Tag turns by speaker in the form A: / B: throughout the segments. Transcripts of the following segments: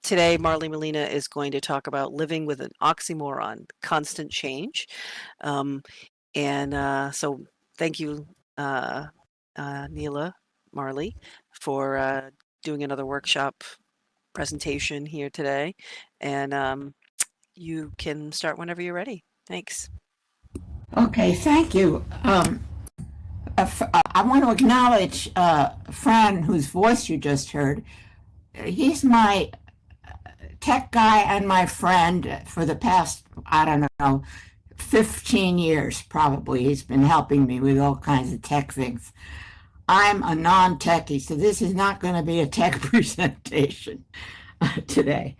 A: Today, Marley Molina is going to talk about living with an oxymoron, constant change. Um, so thank you, Neela, Marley, for doing another workshop presentation here today. And you can start whenever you're ready. Thanks.
B: Okay, thank you. I want to acknowledge Fran, whose voice you just heard. He's my tech guy and my friend for the past, I don't know, 15 years probably. He's been helping me with all kinds of tech things. I'm a non-techie, so this is not going to be a tech presentation today.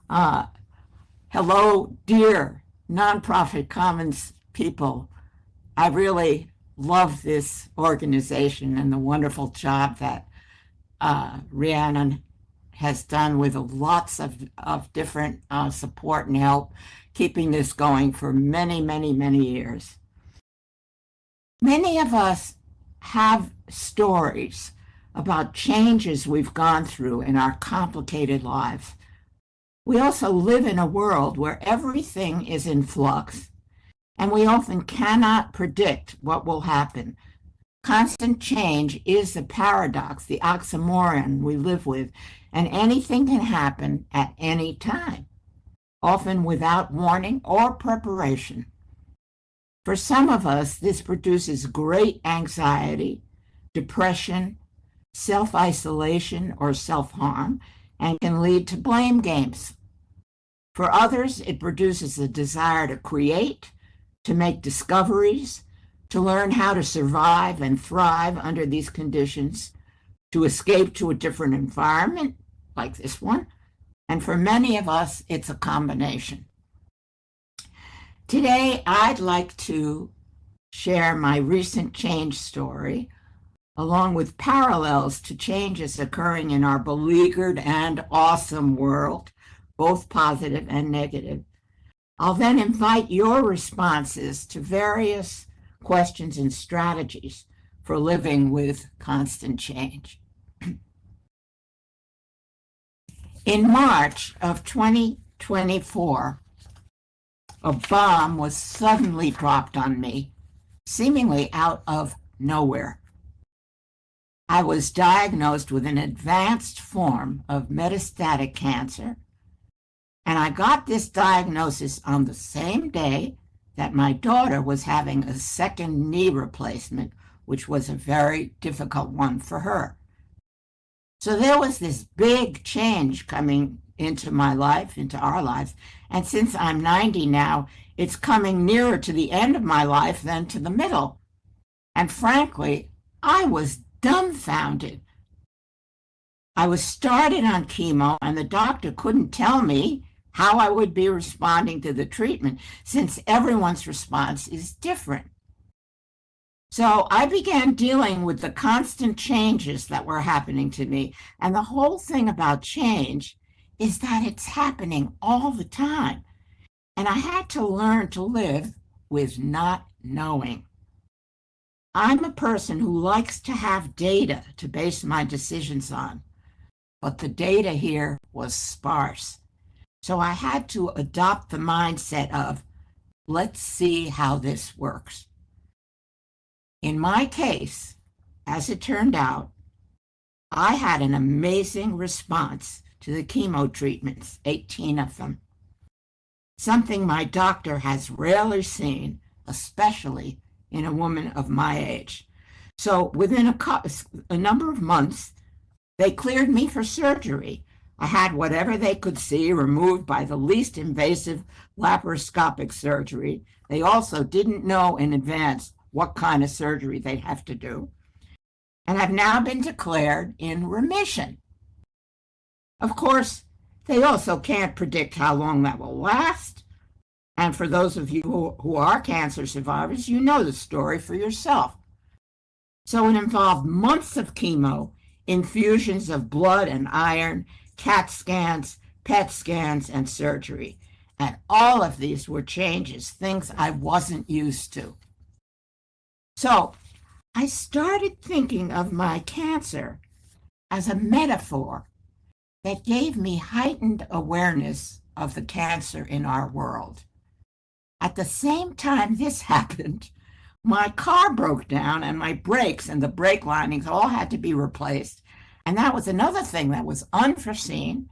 B: Hello, dear nonprofit commons people. I really love this organization and the wonderful job that Rhiannon has done with lots of different support and help, keeping this going for many, many, many years. Many of us have stories about changes we've gone through in our complicated lives. We also live in a world where everything is in flux, and we often cannot predict what will happen. Constant change is the paradox, the oxymoron we live with, and anything can happen at any time, often without warning or preparation. For some of us, this produces great anxiety, depression, self-isolation, or self-harm, and can lead to blame games. For others, it produces a desire to create, to make discoveries, to learn how to survive and thrive under these conditions, to escape to a different environment like this one. And for many of us, it's a combination. Today, I'd like to share my recent change story, along with parallels to changes occurring in our beleaguered and awesome world, both positive and negative. I'll then invite your responses to various questions and strategies for living with constant change. In March of 2024, a bomb was suddenly dropped on me, seemingly out of nowhere. I was diagnosed with an advanced form of metastatic cancer, and I got this diagnosis on the same day that my daughter was having a second knee replacement, which was a very difficult one for her. So there was this big change coming into my life, into our lives. And since I'm 90 now, it's coming nearer to the end of my life than to the middle. And frankly, I was dumbfounded. I was started on chemo, and the doctor couldn't tell me how I would be responding to the treatment, since everyone's response is different. So I began dealing with the constant changes that were happening to me. And the whole thing about change is that it's happening all the time. And I had to learn to live with not knowing. I'm a person who likes to have data to base my decisions on, but the data here was sparse. So I had to adopt the mindset of, let's see how this works. In my case, as it turned out, I had an amazing response to the chemo treatments, 18 of them. Something my doctor has rarely seen, especially in a woman of my age. So within a number of months, they cleared me for surgery. I had whatever they could see removed by the least invasive laparoscopic surgery. They also didn't know in advance what kind of surgery they'd have to do. And I've now been declared in remission. Of course, they also can't predict how long that will last. And for those of you who are cancer survivors, you know the story for yourself. So it involved months of chemo, infusions of blood and iron, CAT scans, PET scans, and surgery. And all of these were changes, things I wasn't used to. So I started thinking of my cancer as a metaphor that gave me heightened awareness of the cancer in our world. At the same time this happened, my car broke down and my brakes and the brake linings all had to be replaced. And that was another thing that was unforeseen.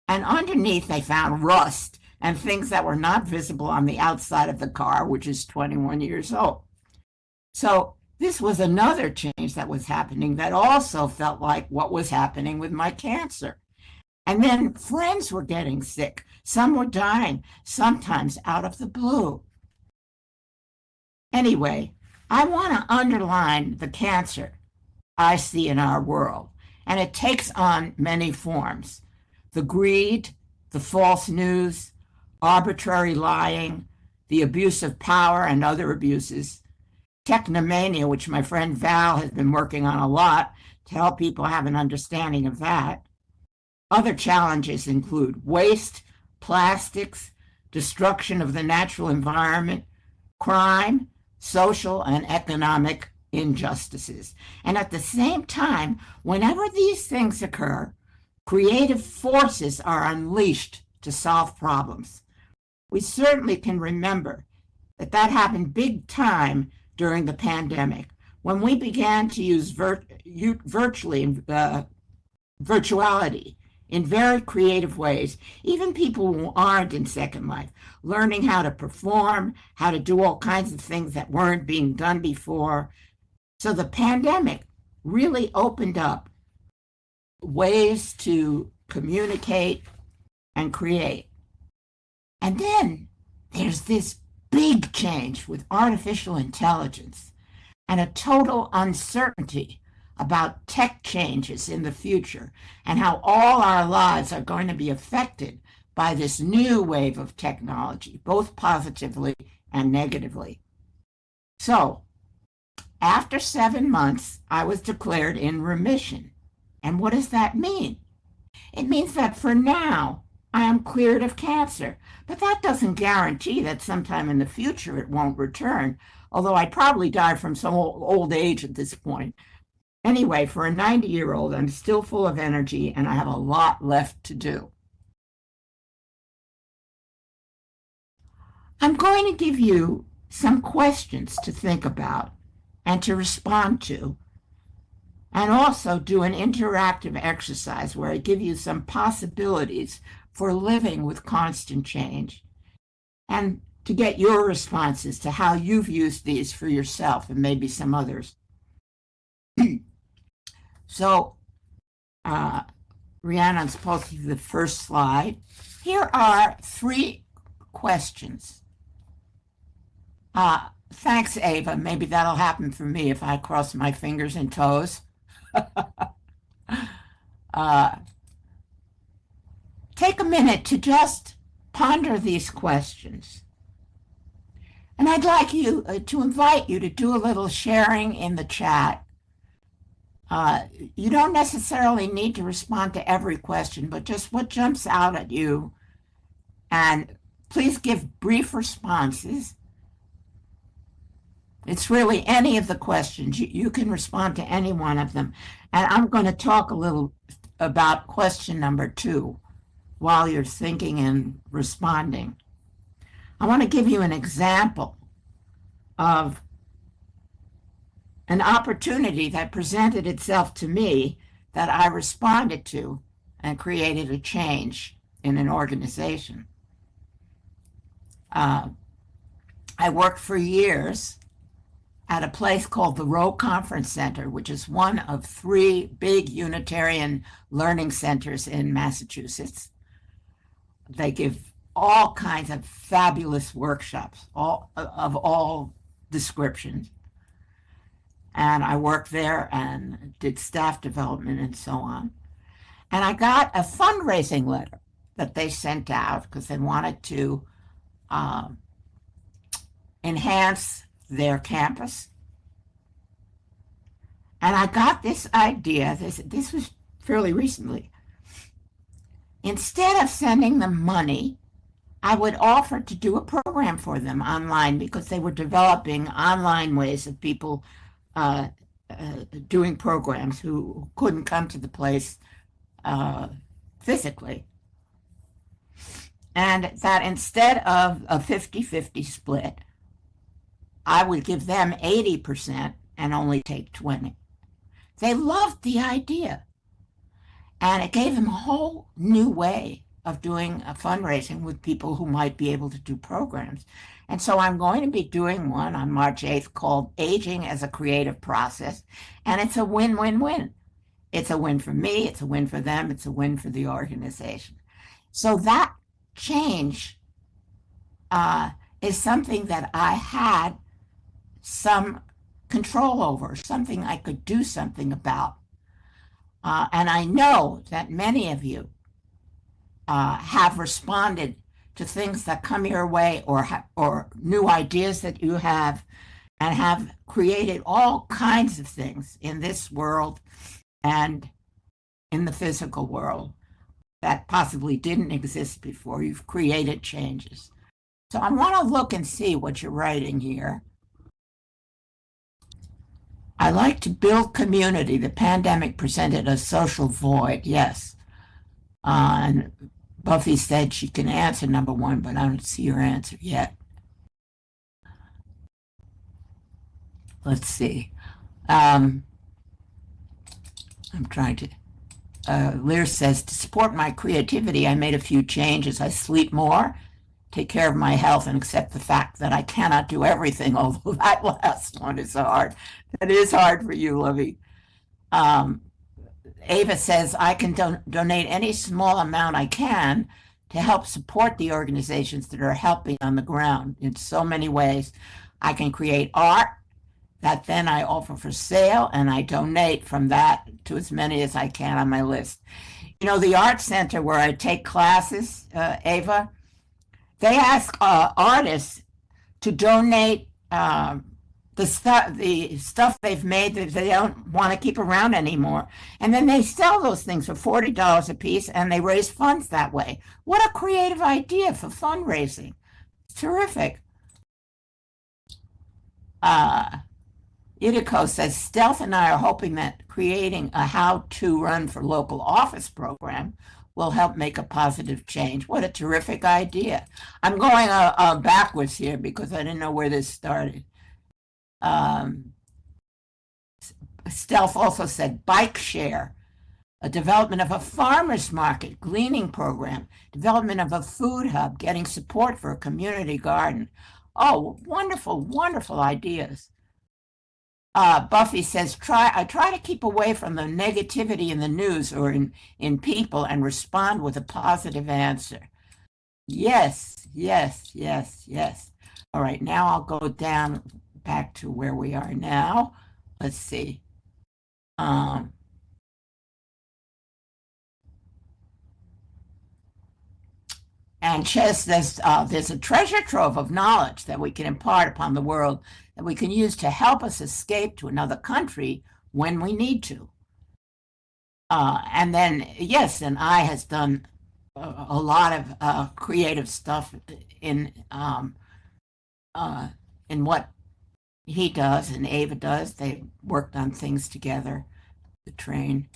B: And underneath, they found rust and things that were not visible on the outside of the car, which is 21 years old. So this was another change that was happening that also felt like what was happening with my cancer. And then friends were getting sick. Some were dying, sometimes out of the blue. Anyway, I want to underline the cancer I see in our world, and it takes on many forms. The greed, the false news, arbitrary lying, the abuse of power and other abuses, technomania, which my friend Val has been working on a lot to help people have an understanding of that. Other challenges include waste, plastics, destruction of the natural environment, crime, social and economic injustices. And at the same time, whenever these things occur, creative forces are unleashed to solve problems. We certainly can remember that happened big time during the pandemic when we began to use virtuality in very creative ways, even people who aren't in Second Life, learning how to perform, how to do all kinds of things that weren't being done before. So the pandemic really opened up ways to communicate and create. And then there's this big change with artificial intelligence and a total uncertainty about tech changes in the future and how all our lives are going to be affected by this new wave of technology, both positively and negatively. So, after 7 months, I was declared in remission. And what does that mean? It means that for now, I am cleared of cancer, but that doesn't guarantee that sometime in the future it won't return, although I'd probably die from some old age at this point. Anyway, for a 90-year-old, I'm still full of energy and I have a lot left to do. I'm going to give you some questions to think about and to respond to, and also do an interactive exercise where I give you some possibilities for living with constant change and to get your responses to how you've used these for yourself and maybe some others. So, Rhiannon, I'm supposed to do the first slide. Here are 3 questions. Thanks, Ava. Maybe that'll happen for me if I cross my fingers and toes. Take a minute to just ponder these questions. And I'd like you to invite you to do a little sharing in the chat. You don't necessarily need to respond to every question, but just what jumps out at you. And please give brief responses. It's really any of the questions. You can respond to any one of them. And I'm going to talk a little about question number 2 while you're thinking and responding. I want to give you an example of an opportunity that presented itself to me that I responded to and created a change in an organization. I worked for years at a place called the Rowe Conference Center, which is one of 3 big Unitarian learning centers in Massachusetts. They give all kinds of fabulous workshops, of all descriptions. And I worked there and did staff development and so on. And I got a fundraising letter that they sent out because they wanted to enhance their campus. And I got this idea, this was fairly recently. Instead of sending them money, I would offer to do a program for them online because they were developing online ways of people doing programs who couldn't come to the place physically. And that instead of a 50-50 split, I would give them 80% and only take 20. They loved the idea. And it gave them a whole new way of doing a fundraising with people who might be able to do programs. And so I'm going to be doing one on March 8th called Aging as a Creative Process. And it's a win-win-win. It's a win for me, it's a win for them, it's a win for the organization. So that change is something that I had some control over, something I could do something about. And I know that many of you have responded to things that come your way or new ideas that you have, and have created all kinds of things in this world and in the physical world that possibly didn't exist before. You've created changes. So I want to look and see what you're writing here. I like to build community. The pandemic presented a social void. Yes. And Buffy said she can answer number one, but I don't see your answer yet. Let's see. I'm trying to. Lyr says, to support my creativity, I made a few changes. I sleep more, take care of my health, and accept the fact that I cannot do everything, although that last one is hard. That is hard for you, Livy. Ava says, I can donate any small amount I can to help support the organizations that are helping on the ground in so many ways. I can create art that then I offer for sale, and I donate from that to as many as I can on my list. You know, the art center where I take classes, Ava, they ask artists to donate the stuff they've made that they don't want to keep around anymore. And then they sell those things for $40 a piece, and they raise funds that way. What a creative idea for fundraising. It's terrific. Idiko says, Stealth and I are hoping that creating a how-to run for local office program will help make a positive change. What a terrific idea. I'm going backwards here because I didn't know where this started. Stealth also said, bike share, a development of a farmer's market, gleaning program, development of a food hub, getting support for a community garden. Oh, wonderful, wonderful ideas. Buffy says, I try to keep away from the negativity in the news or in people and respond with a positive answer. Yes, yes, yes, yes. All right, now I'll go down back to where we are now. Let's see. And Chezz says, there's a treasure trove of knowledge that we can impart upon the world that we can use to help us escape to another country when we need to. And then, yes, and I has done a lot of creative stuff in what he does and Ava does. They worked on things together, the train.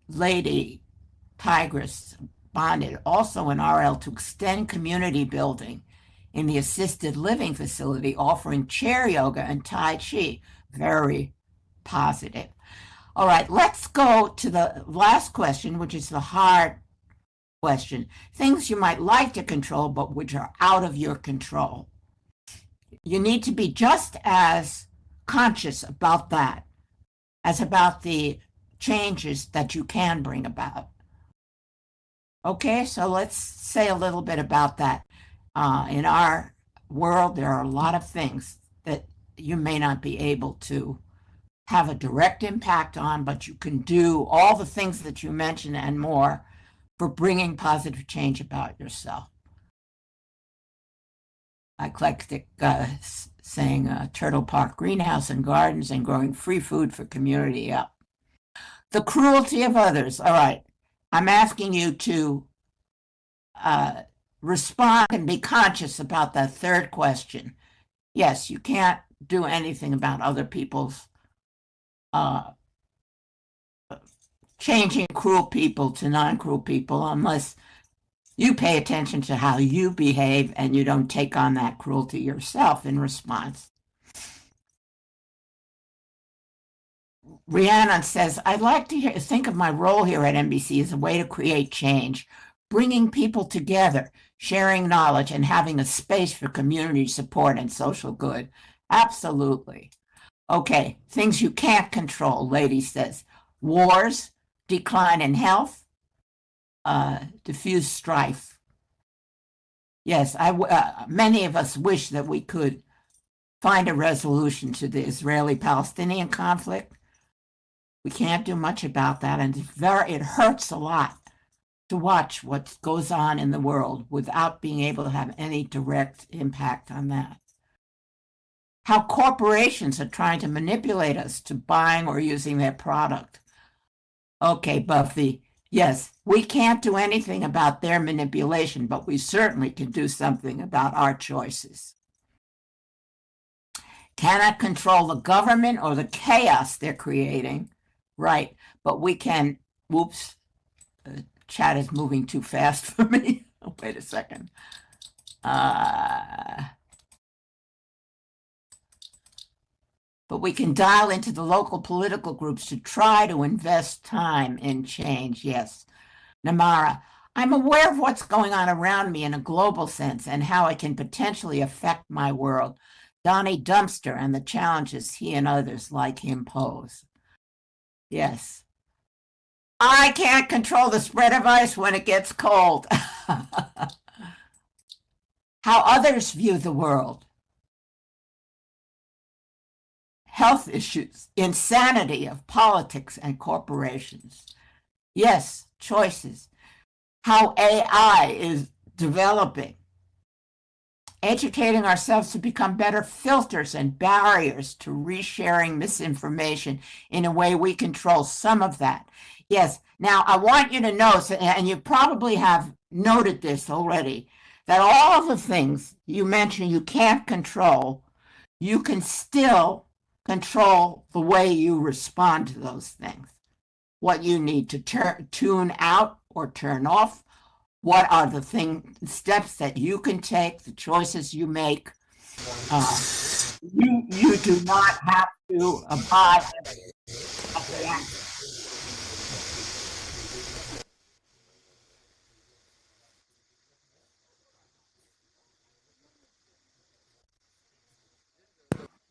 B: Lady Tigress bonded also in RL to extend community building in the assisted living facility, offering chair yoga and Tai Chi. Very positive. All right, let's go to the last question, which is the hard question. Things you might like to control, but which are out of your control. You need to be just as conscious about that as about the changes that you can bring about. Okay, so let's say a little bit about that. In our world, there are a lot of things that you may not be able to have a direct impact on, but you can do all the things that you mentioned and more for bringing positive change about yourself. Eclectic saying Turtle Park greenhouse and gardens and growing free food for community up. The cruelty of others. All right, I'm asking you to respond and be conscious about that third question. Yes, you can't do anything about other people's changing cruel people to non-cruel people unless you pay attention to how you behave and you don't take on that cruelty yourself in response. Rhiannon says, I'd like to think of my role here at NBC as a way to create change, bringing people together, sharing knowledge, and having a space for community support and social good. Absolutely. Okay, things you can't control, Lady says. Wars, decline in health, diffuse strife. Yes, many of us wish that we could find a resolution to the Israeli-Palestinian conflict. We can't do much about that, and it hurts a lot to watch what goes on in the world without being able to have any direct impact on that. How corporations are trying to manipulate us to buying or using their product. Okay, Buffy, yes, we can't do anything about their manipulation, but we certainly can do something about our choices. Cannot control the government or the chaos they're creating. Right, but we can, whoops, chat is moving too fast for me. Oh, wait a second. But we can dial into the local political groups to try to invest time in change, yes. Namara, I'm aware of what's going on around me in a global sense and how it can potentially affect my world. Donnie Dumpster and the challenges he and others like him pose. Yes. I can't control the spread of ice when it gets cold. How others view the world. Health issues, insanity of politics and corporations. Yes, choices. How AI is developing. Educating ourselves to become better filters and barriers to resharing misinformation in a way we control some of that. Yes, now I want you to know, and you probably have noted this already, that all of the things you mentioned you can't control, you can still control the way you respond to those things. What you need to tune out or turn off. What are the steps that you can take, the choices you make? You do not have to abide by the act.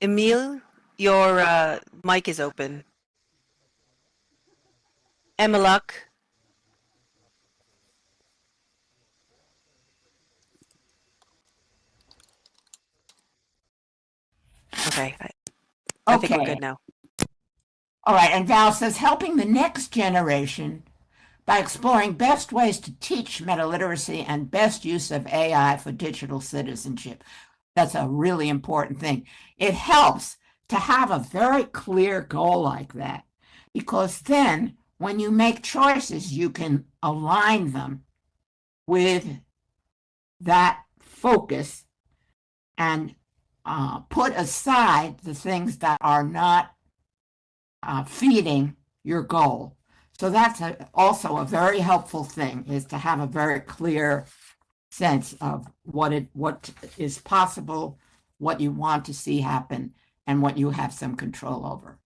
A: Emil, your mic is open. Emiluk. Okay, I think we're good now.
B: All right, and Val says, helping the next generation by exploring best ways to teach meta-literacy and best use of AI for digital citizenship. That's a really important thing. It helps to have a very clear goal like that, because then when you make choices, you can align them with that focus and put aside the things that are not feeding your goal. So that's also a very helpful thing, is to have a very clear sense of what is possible, what you want to see happen, and what you have some control over.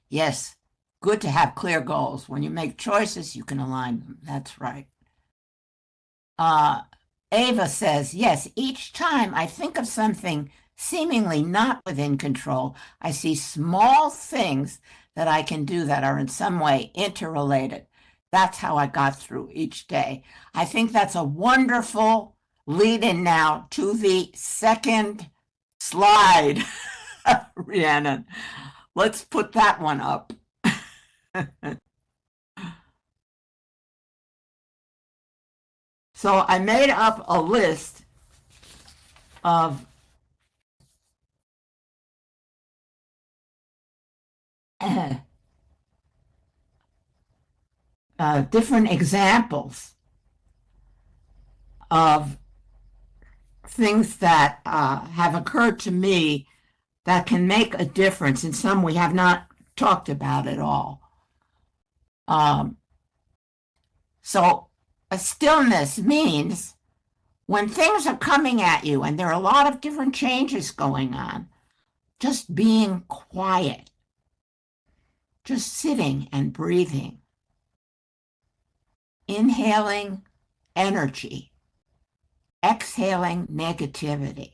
B: Yes, good to have clear goals. When you make choices, you can align them. That's right. Ava says, yes, each time I think of something seemingly not within control, I see small things that I can do that are in some way interrelated. That's how I got through each day. I think that's a wonderful lead-in now to the second slide, Rhiannon. Let's put that one up. So I made up a list of different examples of things that have occurred to me that can make a difference, and some we have not talked about at all. So a stillness means when things are coming at you and there are a lot of different changes going on, just being quiet, just sitting and breathing, inhaling energy, exhaling negativity,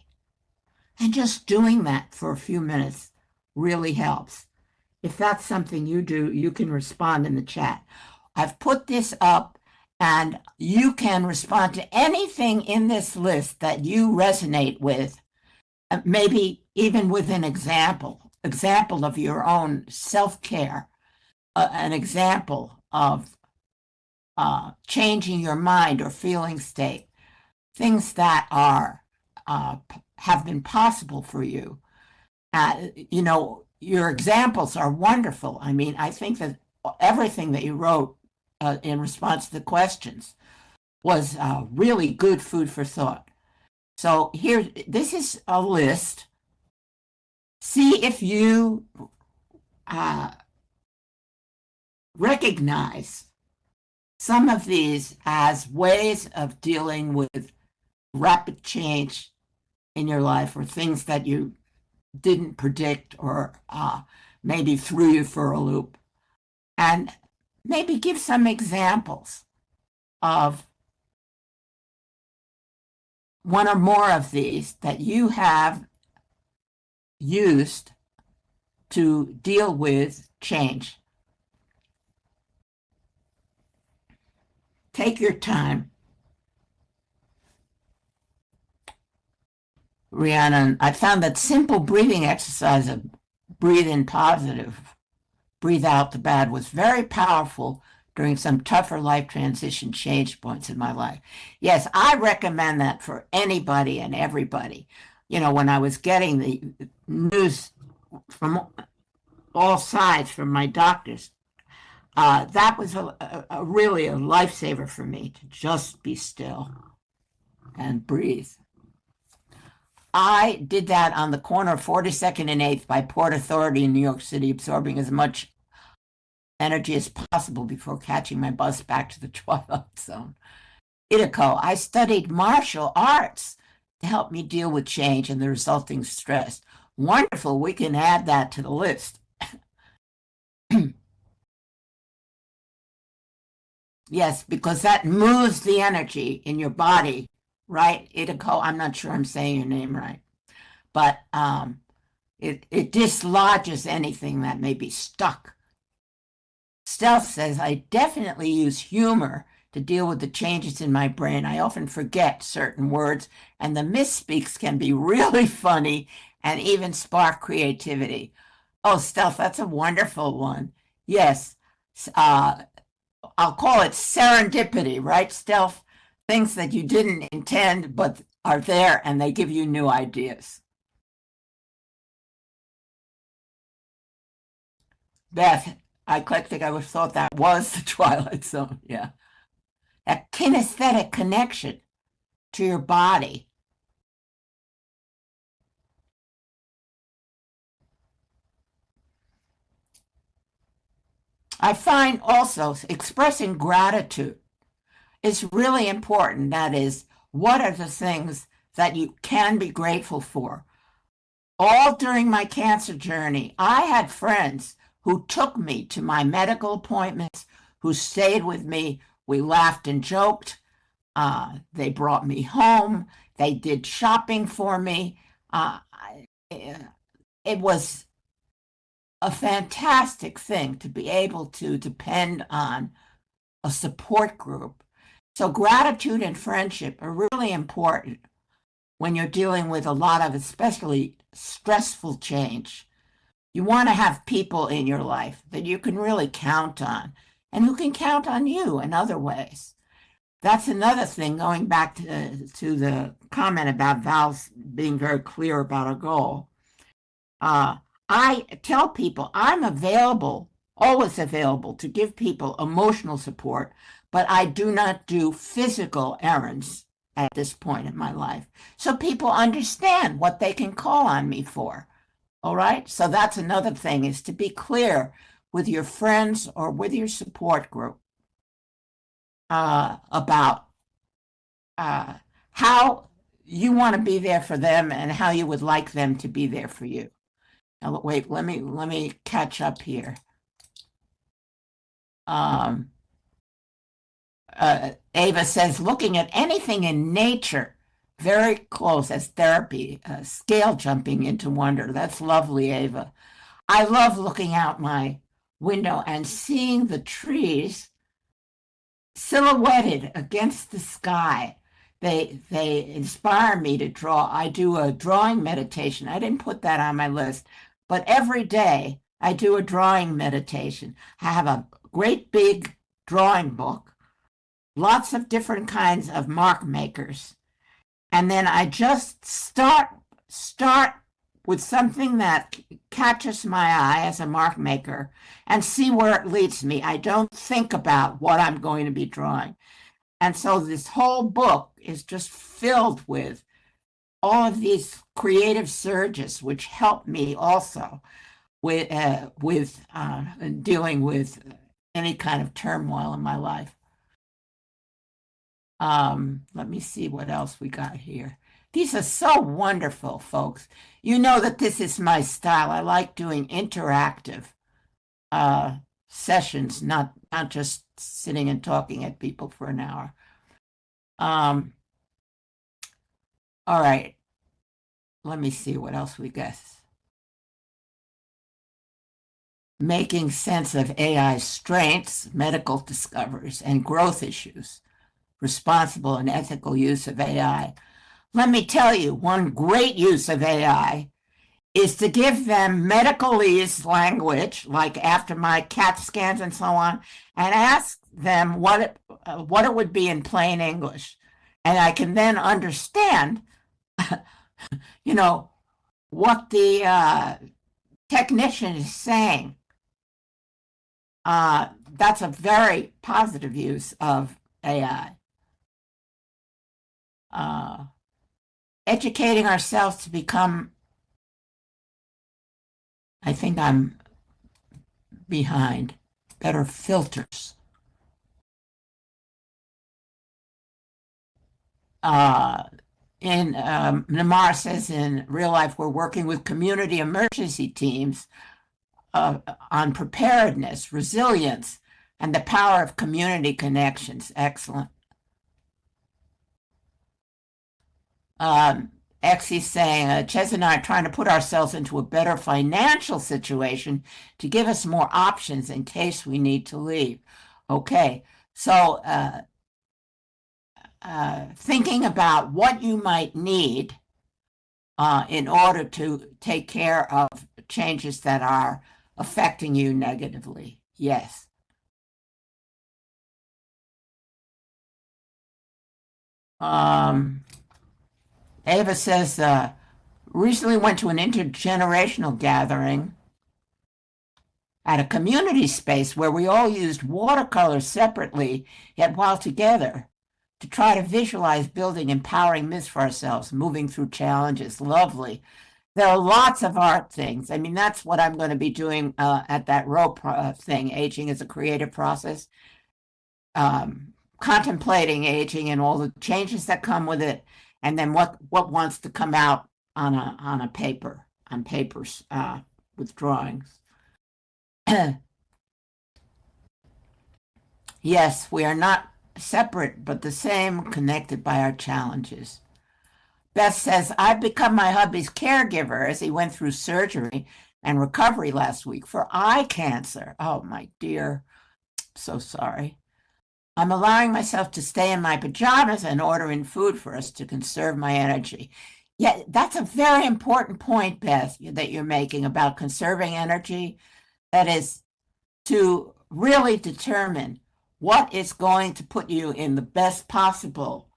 B: and just doing that for a few minutes really helps. If that's something you do, you can respond in the chat. I've put this up, and you can respond to anything in this list that you resonate with, maybe even with an example of your own self-care, an example of changing your mind or feeling state, things that are have been possible for you. Your examples are wonderful. I mean, I think that everything that you wrote in response to the questions was really good food for thought. So here, this is a list. See if you recognize some of these as ways of dealing with rapid change in your life, or things that you didn't predict, or maybe threw you for a loop. And maybe give some examples of one or more of these that you have used to deal with change. Take your time. Rhiannon, I found that simple breathing exercise of breathe in positive, breathe out the bad was very powerful during some tougher life transition change points in my life. Yes, I recommend that for anybody and everybody. You know, when I was getting the news from all sides from my doctors, that was really a lifesaver for me, to just be still and breathe. I did that on the corner of 42nd and 8th by Port Authority in New York City, absorbing as much energy as possible before catching my bus back to the Twilight Zone. Itaco, I studied martial arts to help me deal with change and the resulting stress. Wonderful, we can add that to the list. Yes, because that moves the energy in your body, right? Itaco, I'm not sure I'm saying your name right, but it dislodges anything that may be stuck. Stealth says, I definitely use humor to deal with the changes in my brain. I often forget certain words, and the misspeaks can be really funny and even spark creativity. Oh, Stealth, that's a wonderful one. Yes, I'll call it serendipity, right, Stealth? Things that you didn't intend but are there, and they give you new ideas. Beth, I think I thought that was the Twilight Zone, yeah. A kinesthetic connection to your body. I find also expressing gratitude is really important. That is, what are the things that you can be grateful for? All during my cancer journey, I had friends who took me to my medical appointments, who stayed with me. We laughed and joked. They brought me home. They did shopping for me. It was a fantastic thing to be able to depend on a support group. So gratitude and friendship are really important when you're dealing with a lot of especially stressful change. You want to have people in your life that you can really count on, and who can count on you in other ways. That's another thing, going back to the comment about Val's being very clear about a goal. I tell people I'm available, always available, to give people emotional support, but I do not do physical errands at this point in my life. So people understand what they can call on me for. All right. So that's another thing, is to be clear with your friends or with your support group about how you want to be there for them and how you would like them to be there for you. Now, wait, let me catch up here. Ava says, looking at anything in nature very close as therapy, scale jumping into wonder. That's lovely, Ava. I love looking out my window and seeing the trees silhouetted against the sky. They inspire me to draw. I do a drawing meditation. I didn't put that on my list, but every day I do a drawing meditation. I have a great big drawing book, lots of different kinds of mark makers. And then I just start with something that catches my eye as a mark maker and see where it leads me. I don't think about what I'm going to be drawing. And so this whole book is just filled with all of these creative surges, which help me also with dealing with any kind of turmoil in my life. Let me see what else we got here. These are so wonderful, folks. You know that this is my style. I like doing interactive sessions, not just sitting and talking at people for an hour. All right. Let me see what else we got. Making sense of AI's strengths, medical discoveries, and growth issues. Responsible and ethical use of AI. Let me tell you, one great use of AI is to give them medicalese language, like after my CAT scans and so on, and ask them what it would be in plain English. And I can then understand, what the technician is saying. That's a very positive use of AI. Educating ourselves to become, I think I'm behind, better filters. Namar says in real life, we're working with community emergency teams on preparedness, resilience, and the power of community connections. Excellent. Exi saying, Chezz and I are trying to put ourselves into a better financial situation to give us more options in case we need to leave. Okay, so thinking about what you might need in order to take care of changes that are affecting you negatively. Yes. Ava says, recently went to an intergenerational gathering at a community space where we all used watercolors separately, yet while together, to try to visualize building empowering myths for ourselves, moving through challenges. Lovely. There are lots of art things. I mean, that's what I'm going to be doing at that rope thing, Aging as a Creative Process. Contemplating aging and all the changes that come with it, and then what wants to come out on papers with drawings. Yes, we are not separate, but the same, connected by our challenges. Beth says, I've become my hubby's caregiver as he went through surgery and recovery last week for eye cancer. Oh, my dear. So sorry. I'm allowing myself to stay in my pajamas and order in food for us to conserve my energy. Yeah, that's a very important point, Beth, that you're making about conserving energy. That is to really determine what is going to put you in the best possible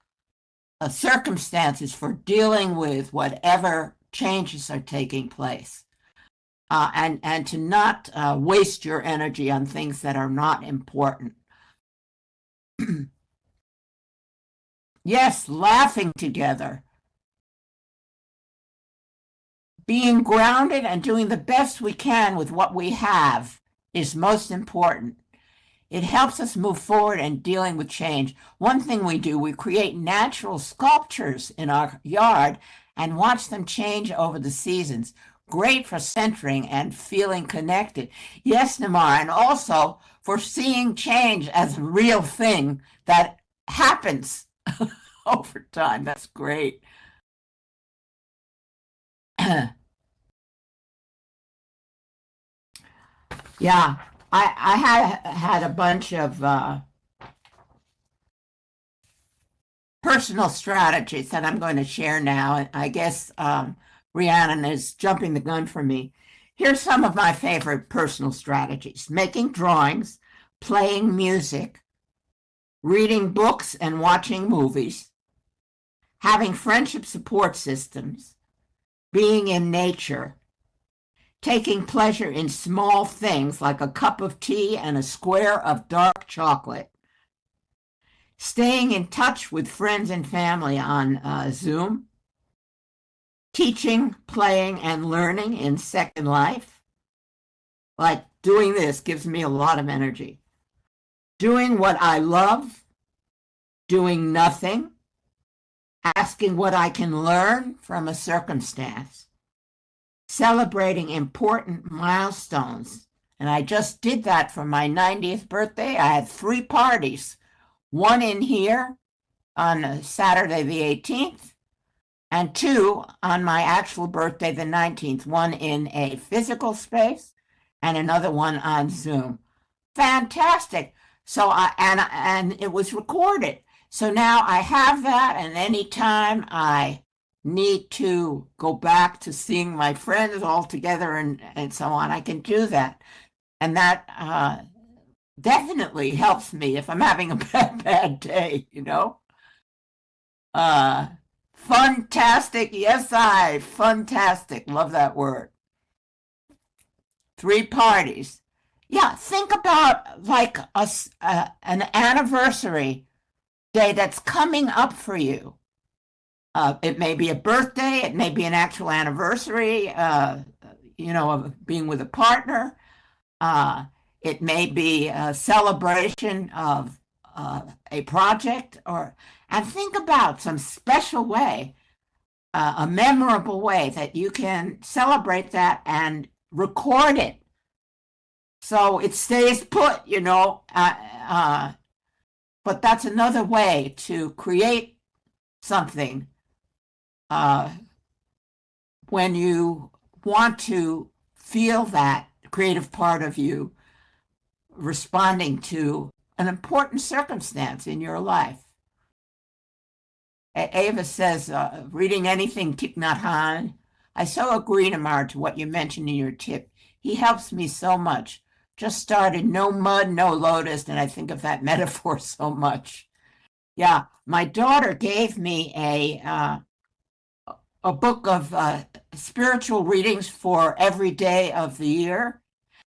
B: circumstances for dealing with whatever changes are taking place. And to not waste your energy on things that are not important. Yes, laughing together. Being grounded and doing the best we can with what we have is most important. It helps us move forward in dealing with change. One thing we do, we create natural sculptures in our yard and watch them change over the seasons. Great for centering and feeling connected. Yes, Namar, and also for seeing change as a real thing that happens over time. That's great. Yeah, I had a bunch of personal strategies that I'm going to share now. And I guess Rhiannon is jumping the gun for me. Here's some of my favorite personal strategies: making drawings, playing music, reading books and watching movies, having friendship support systems, being in nature, taking pleasure in small things like a cup of tea and a square of dark chocolate, staying in touch with friends and family on Zoom, teaching, playing, and learning in Second Life. Like doing this gives me a lot of energy. Doing what I love, doing nothing, asking what I can learn from a circumstance, celebrating important milestones. And I just did that for my 90th birthday. I had 3 parties, one in here on Saturday the 18th, and 2 on my actual birthday, the 19th, one in a physical space and another one on Zoom. Fantastic. So and it was recorded. So now I have that, and anytime I need to go back to seeing my friends all together and so on, I can do that. And that definitely helps me if I'm having a bad day, you know. Fantastic. Yes, fantastic. Love that word. 3 parties. Yeah, think about like an anniversary day that's coming up for you. It may be a birthday, it may be an actual anniversary, of being with a partner. It may be a celebration of a project, and think about some special way, a memorable way that you can celebrate that and record it so it stays put, but that's another way to create something when you want to feel that creative part of you responding to an important circumstance in your life. Ava says, reading anything Thich Nhat Hanh. I so agree, Namar, to what you mentioned in your tip. He helps me so much. Just started No Mud, No Lotus, and I think of that metaphor so much. Yeah, my daughter gave me a book of spiritual readings for every day of the year.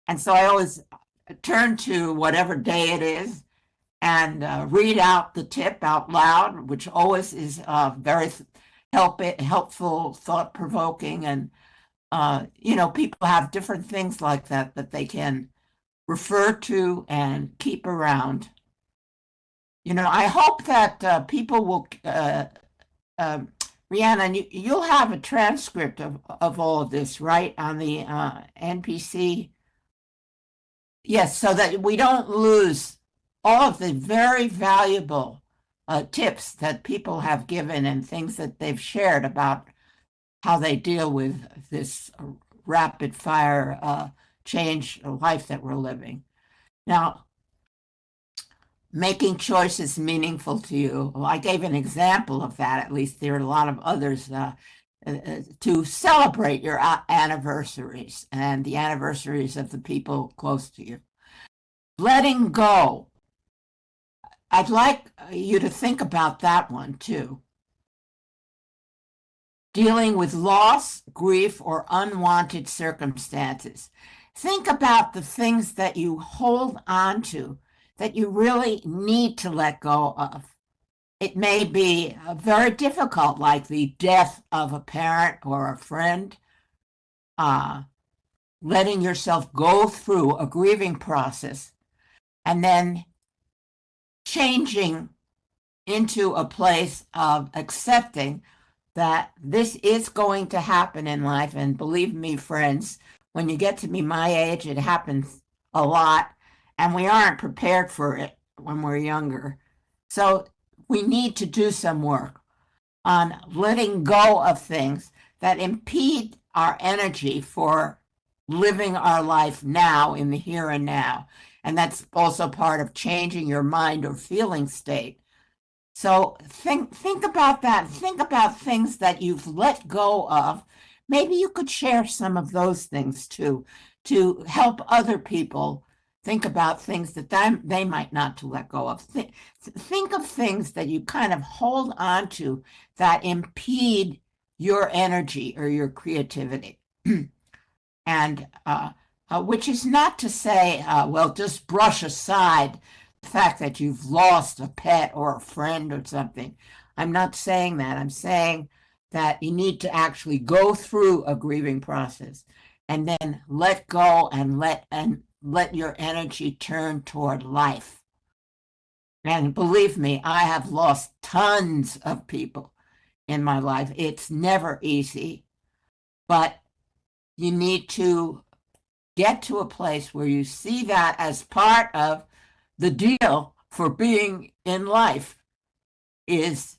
B: And so I always turn to whatever day it is and read out the tip out loud, which always is very helpful, thought-provoking. And, people have different things like that they can refer to and keep around. I hope that people will, Rhiannon, you'll have a transcript of all of this, right, on the NPC? Yes, so that we don't lose all of the very valuable tips that people have given and things that they've shared about how they deal with this rapid fire change life that we're living. Now, making choices meaningful to you. Well, I gave an example of that. At least there are a lot of others to celebrate your anniversaries and the anniversaries of the people close to you. Letting go. I'd like you to think about that one too. Dealing with loss, grief, or unwanted circumstances. Think about the things that you hold on to that you really need to let go of. It may be very difficult, like the death of a parent or a friend, letting yourself go through a grieving process and then changing into a place of accepting that this is going to happen in life. And believe me, friends, when you get to be my age, it happens a lot, and we aren't prepared for it when we're younger. So we need to do some work on letting go of things that impede our energy for living our life now in the here and now. And that's also part of changing your mind or feeling state. So think about that. Think about things that you've let go of. Maybe you could share some of those things too, to help other people think about things that they might not to let go of. Think of things that you kind of hold on to that impede your energy or your creativity. And which is not to say, well, just brush aside the fact that you've lost a pet or a friend or something. I'm not saying that. I'm saying that you need to actually go through a grieving process and then let go and let your energy turn toward life. And believe me, I have lost tons of people in my life. It's never easy, but you need to get to a place where you see that as part of the deal for being in life. Is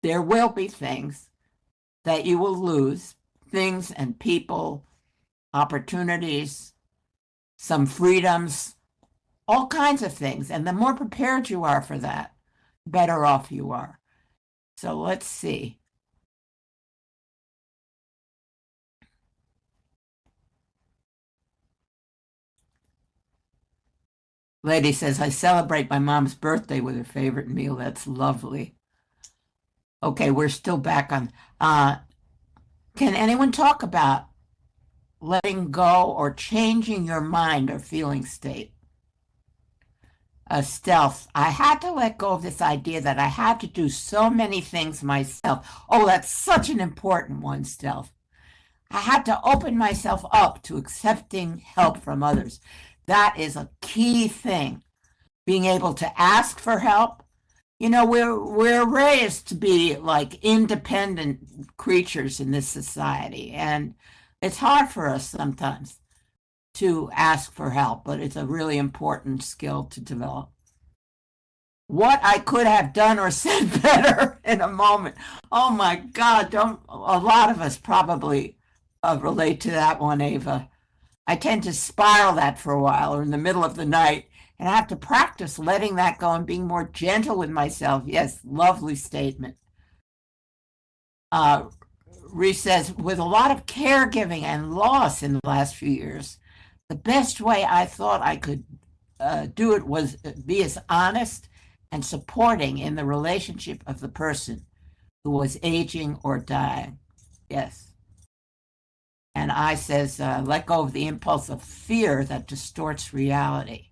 B: there will be things that you will lose, things and people, opportunities, some freedoms, all kinds of things. And the more prepared you are for that, the better off you are. So let's see. Lady says, I celebrate my mom's birthday with her favorite meal. That's lovely. Okay, we're still back on. Can anyone talk about letting go or changing your mind or feeling state? Stealth. I had to let go of this idea that I had to do so many things myself. Oh, that's such an important one, Stealth. I had to open myself up to accepting help from others. That is a key thing. Being able to ask for help. You know, we're raised to be like independent creatures in this society, and it's hard for us sometimes to ask for help, but it's a really important skill to develop. What I could have done or said better in a moment. Oh my God, a lot of us probably relate to that one, Ava. I tend to spiral that for a while or in the middle of the night, and I have to practice letting that go and being more gentle with myself. Yes, lovely statement. Reese says, with a lot of caregiving and loss in the last few years, the best way I thought I could do it was be as honest and supporting in the relationship of the person who was aging or dying. Yes. And I says, let go of the impulse of fear that distorts reality.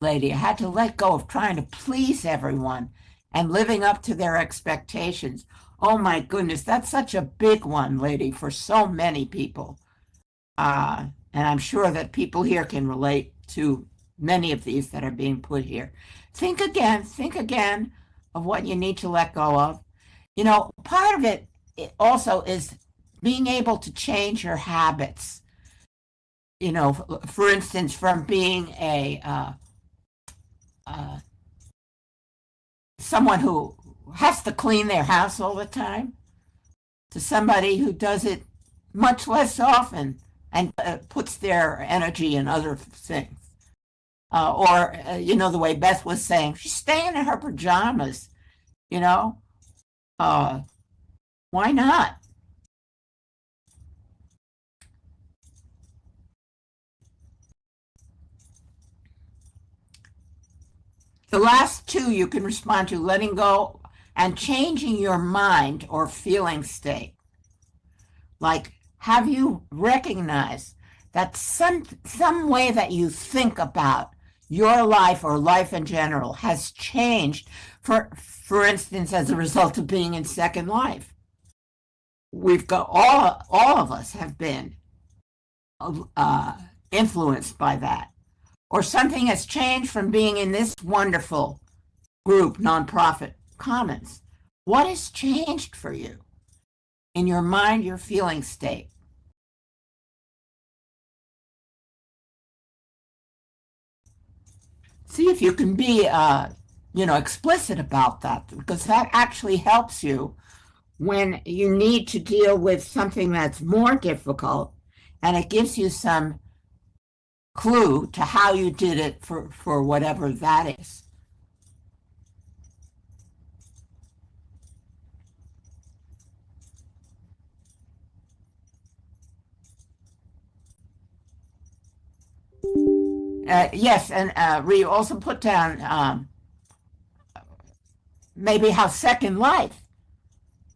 B: Lady, I had to let go of trying to please everyone and living up to their expectations. Oh my goodness, that's such a big one, lady, for so many people. And I'm sure that people here can relate to many of these that are being put here. Think again of what you need to let go of. You know, part of it also is being able to change your habits. You know, for instance, from being someone who has to clean their house all the time to somebody who does it much less often and puts their energy in other things. Or you know, the way Beth was saying, she's staying in her pajamas, you know. Why not? The last two you can respond to, letting go and changing your mind or feeling state. Like, have you recognized that some way that you think about your life or life in general has changed, for instance, as a result of being in Second Life? We've got all of us have been influenced by that. Or something has changed from being in this wonderful group, nonprofit commons. What has changed for you in your mind, your feeling state? See if you can be, explicit about that, because that actually helps you when you need to deal with something that's more difficult, and it gives you some clue to how you did it for whatever that is. Yes, and Ree also put down maybe how Second Life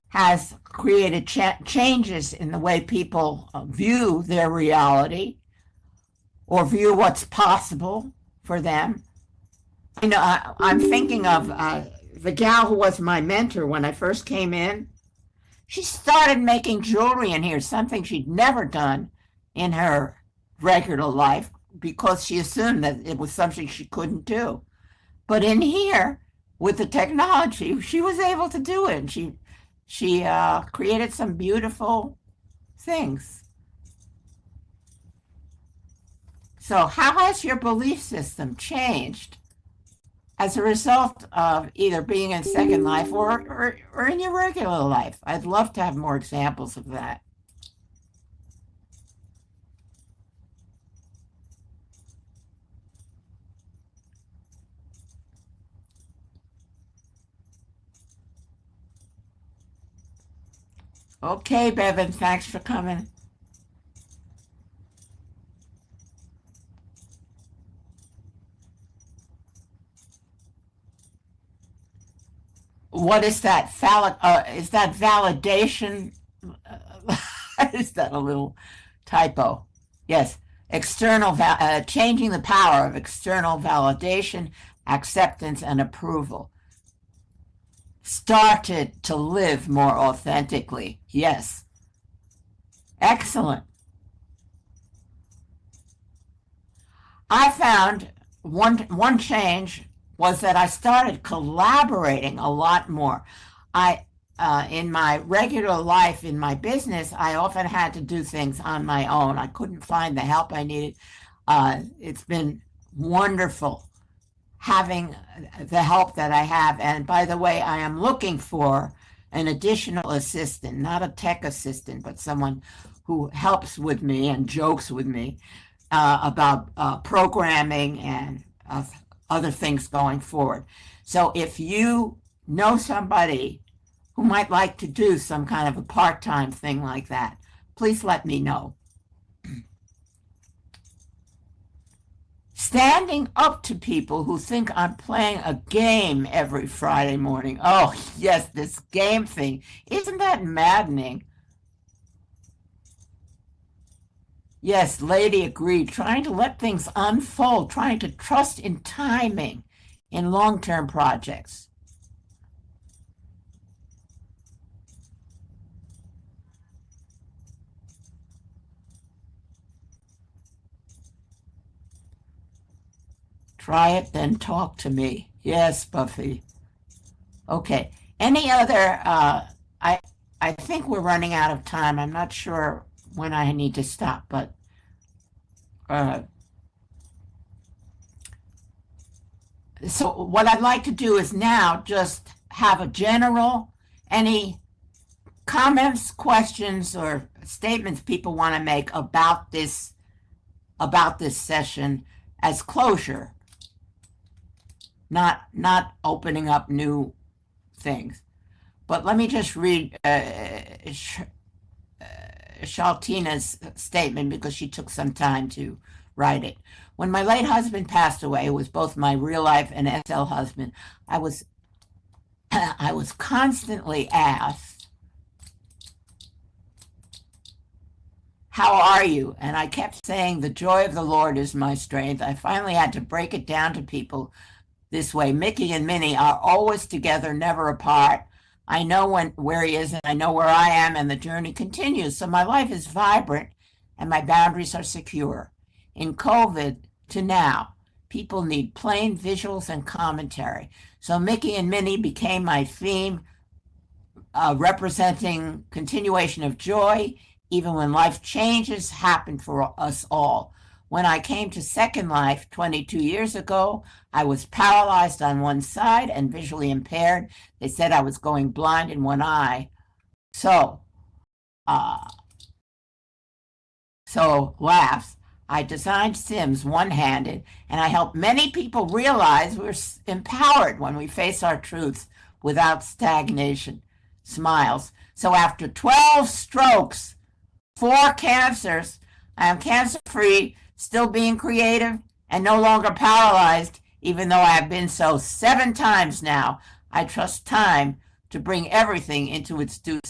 B: has created changes in the way people view their reality or view what's possible for them. I'm thinking of the gal who was my mentor when I first came in. She started making jewelry in here, something she'd never done in her regular life, because she assumed that it was something she couldn't do. But in here, with the technology, she was able to do it. And she created some beautiful things. So how has your belief system changed as a result of either being in Second Life or in your regular life? I'd love to have more examples of that. Okay, Bevan, thanks for coming. What is that? Is that validation? Is that a little typo? Yes, changing the power of external validation, acceptance, and approval. Started to live more authentically. Yes. Excellent. I found one change was that I started collaborating a lot more. In my regular life, in my business, I often had to do things on my own. I couldn't find the help I needed. It's been wonderful having the help that I have. And by the way, I am looking for an additional assistant, not a tech assistant, but someone who helps with me and jokes with me about programming and other things going forward. So if you know somebody who might like to do some kind of a part-time thing like that, please let me know. Standing up to people who think I'm playing a game every Friday morning. Oh, yes, this game thing. Isn't that maddening? Yes, lady agreed. Trying to let things unfold, trying to trust in timing in long-term projects. Try it, then talk to me. Yes, Buffy. Okay. Any other? I think we're running out of time. I'm not sure when I need to stop, but so what I'd like to do is now just have a general, any comments, questions, or statements people want to make about this session as closure, not opening up new things. But let me just read Shaltina's statement, because she took some time to write it. When my late husband passed away, who was both my real life and SL husband, I was constantly asked, "How are you?" And I kept saying, "The joy of the Lord is my strength." I finally had to break it down to people this way. Mickey and Minnie are always together, never apart. I know where he is, and I know where I am, and the journey continues. So my life is vibrant and my boundaries are secure. In COVID to now, people need plain visuals and commentary. So Mickey and Minnie became my theme, representing continuation of joy, even when life changes happen for us all. When I came to Second Life 22 years ago, I was paralyzed on one side and visually impaired. They said I was going blind in one eye. So laughs. I designed Sims one-handed, and I help many people realize we're empowered when we face our truths without stagnation. Smiles. So after 12 strokes, 4 cancers, I am cancer-free, still being creative, and no longer paralyzed, even though I have been so 7 times now. I trust time to bring everything into its due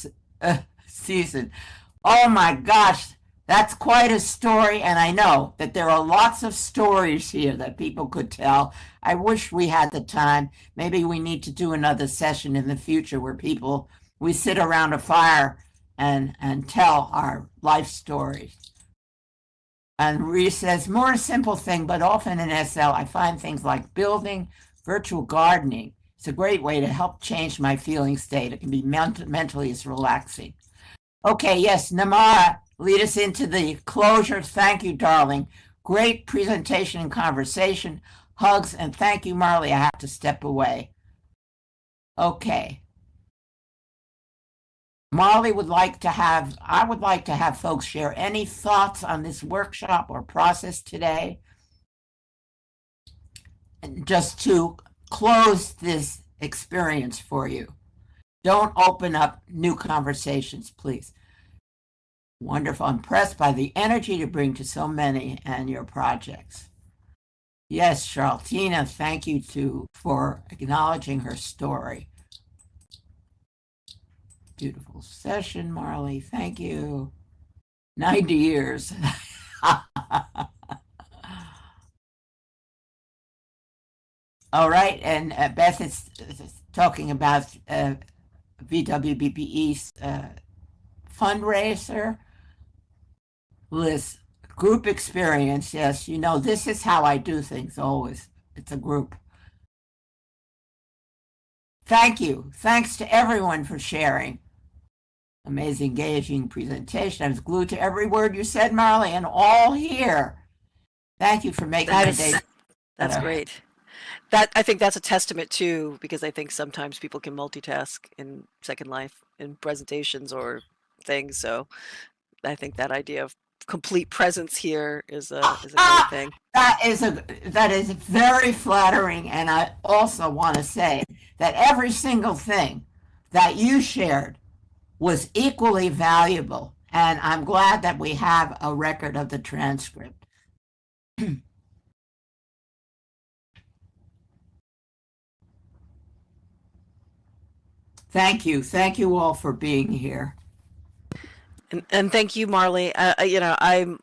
B: season. Oh my gosh, that's quite a story, and I know that there are lots of stories here that people could tell. I wish we had the time. Maybe we need to do another session in the future where we sit around a fire and tell our life stories. And Reese says, more simple thing, but often in SL, I find things like building, virtual gardening. It's a great way to help change my feeling state. It can be mentally as relaxing. Okay, yes, Namara, lead us into the closure. Thank you, darling. Great presentation and conversation. Hugs, and thank you, Marley. I have to step away. Okay. Marley would like to have, I would like to have folks share any thoughts on this workshop or process today. And just to close this experience for you. Don't open up new conversations, please. Wonderful. I'm impressed by the energy you bring to so many and your projects. Yes, Charltina, thank you for acknowledging her story. Beautiful session, Marley. Thank you. 90 years. All right, and Beth is talking about VWBPE's fundraiser. Liz, group experience. Yes, you know, this is how I do things always. It's a group. Thank you. Thanks to everyone for sharing. Amazing, engaging presentation. I was glued to every word you said, Marley, and all here. Thank you for making my day.
A: That's great. I think that's a testament too, because I think sometimes people can multitask in Second Life in presentations or things. So I think that idea of complete presence here is a great thing.
B: That is very flattering, and I also want to say that every single thing that you shared was equally valuable, and I'm glad that we have a record of the transcript. Thank you all for being here.
A: And thank you, Marley. You know, I'm